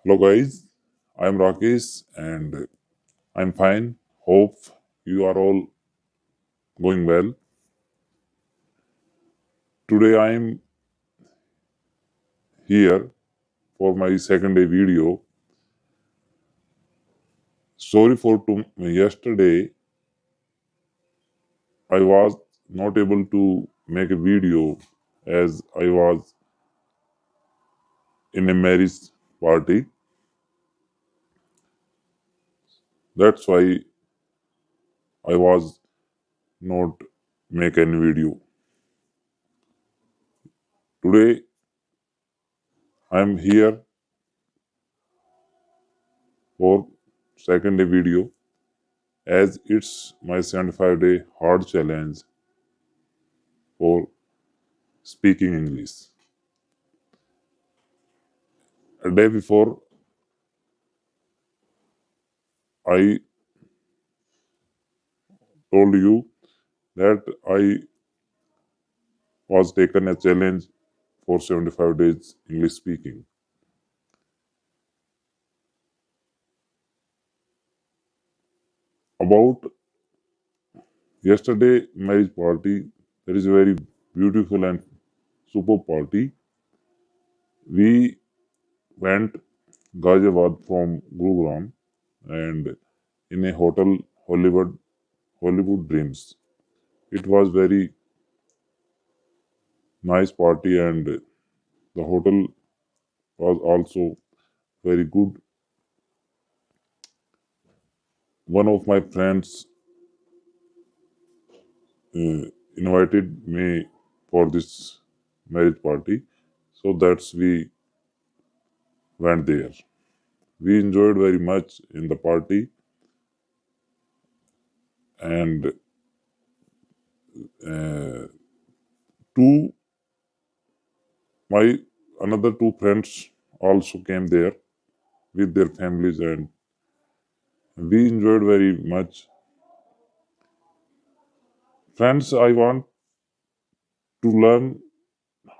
Hello guys, I'm Rakesh and I'm fine. Hope you are all going well. Today I'm here for my second day video. Sorry for yesterday I was not able to make a video as I was in a marriage party. That's why I was not make any video. Today I'm here for second day video as it's my 75-day hard challenge for speaking English. A day before, I told you that I was taken a challenge for 75 days English speaking. About yesterday marriage party, there is a very beautiful and superb party. We went Ghaziabad from Gurugram and in a hotel Hollywood Dreams. It was very nice party and the hotel was also very good. One of my friends uh, invited me for this marriage party, so that's we went there. We enjoyed very much in the party, and uh, two my another two friends also came there with their families, and we enjoyed very much. Friends, I want to learn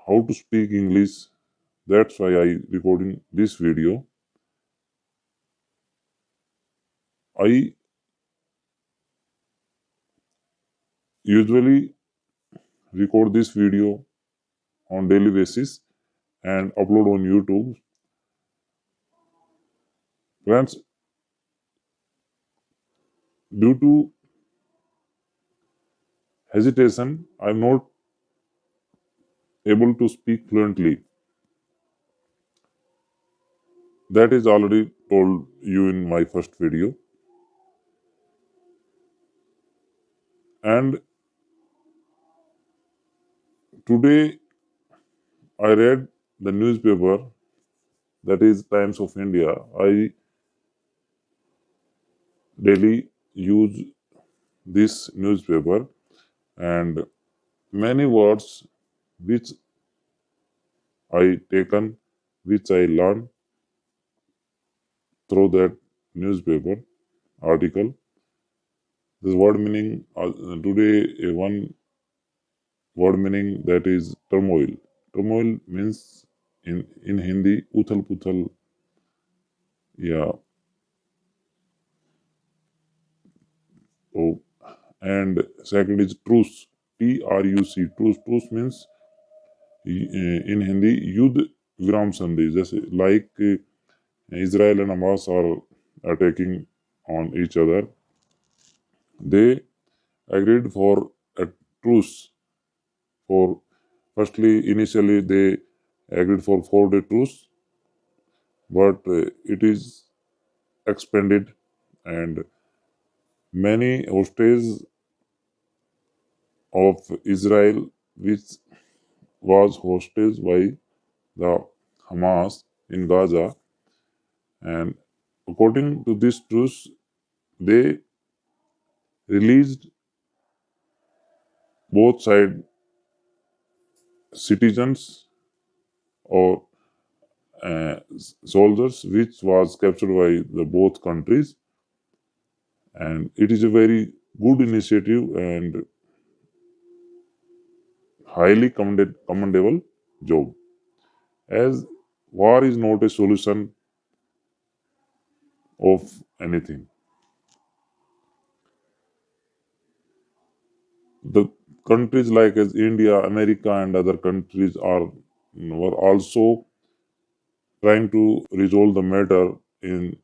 how to speak English. That's why I recording this video. I usually record this video on daily basis and upload on YouTube. Friends, due to hesitation, I'm not able to speak fluently. That is already told you in my first video. And today I read the newspaper that is Times of India. I daily use this newspaper and many words which I taken, which I learned through that newspaper article. This word meaning today one word meaning that is turmoil. Turmoil means in Hindi uthal puthal. Yeah. So and second is truce. Truc. Truce means in Hindi Yudh Viram Sandhi. Just like Israel and Hamas are attacking on each other. They agreed for a truce for firstly initially they agreed for 4 day truce, but it is expanded and many hostages of Israel which was hostage by the Hamas in Gaza, and according to this truce they released both side citizens or soldiers which was captured by the both countries, and it is a very good initiative and highly commendable job as war is not a solution of anything. The countries like as India, America, and other countries were also trying to resolve the matter in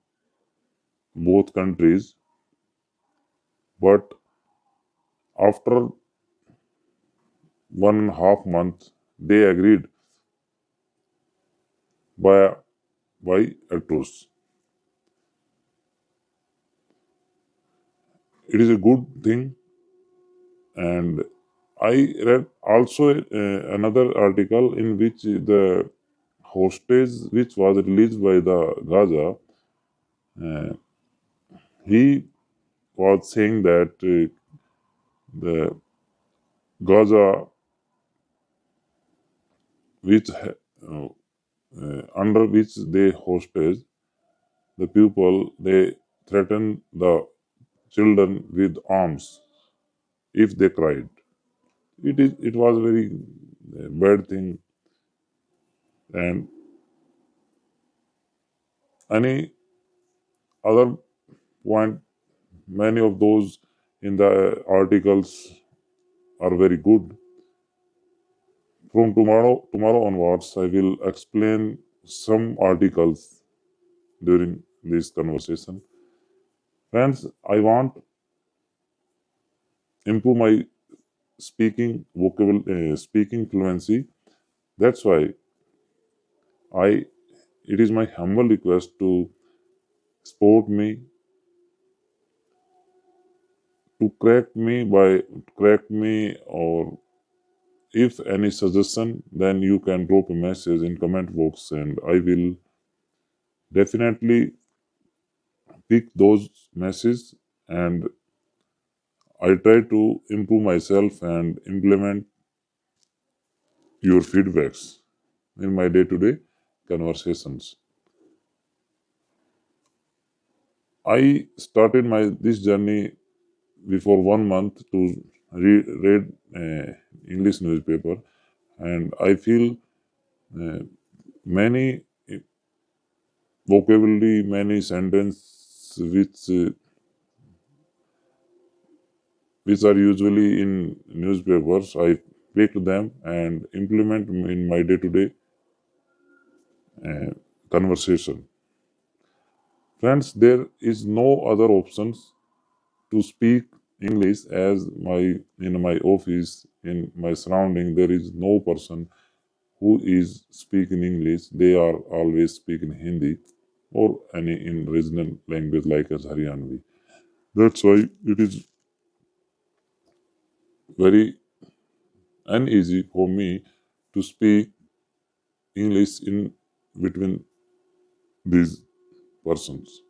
both countries, but after 1.5 months, they agreed by a truce. It is a good thing, and I read also another article in which the hostage, which was released by the Gaza, uh, he was saying that the Gaza, which under which they hostage the people, they threaten the children with arms if they cried. It was a very bad thing, and any other point, many of those in the articles are very good. From tomorrow onwards, I will explain some articles during this conversation. Friends, I want improve my speaking fluency. That's why I it is my humble request to support me, to correct me, or if any suggestion, then you can drop a message in comment box, and I will definitely pick those messages, and I try to improve myself and implement your feedbacks in my day-to-day conversations. I started my this journey before 1 month to read English newspaper, and I feel uh, many vocabulary, many sentences which are usually in newspapers. I pick them and implement in my day-to-day conversation. Friends, there is no other options to speak English as my in my office, in my surrounding, there is no person who is speaking English. They are always speaking Hindi or any in regional language like as Haryanvi. That's why it is very uneasy for me to speak English in between these persons.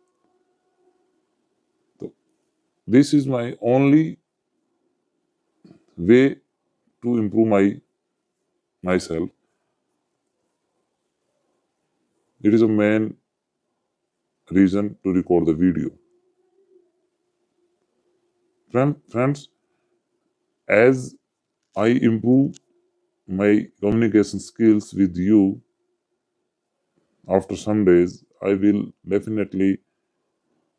So this is my only way to improve myself. It is a main reason to record the video. Friends, as I improve my communication skills with you after some days, I will definitely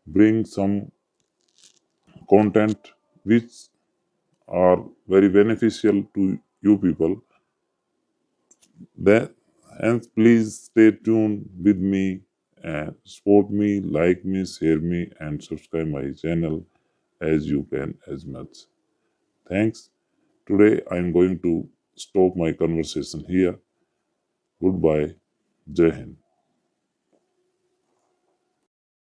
bring some content which are very beneficial to you people. Then, and please stay tuned with me and support me, like me, share me, and subscribe my channel as you can as much. Thanks. Today I'm going to stop my conversation here. Goodbye. Jai Hind.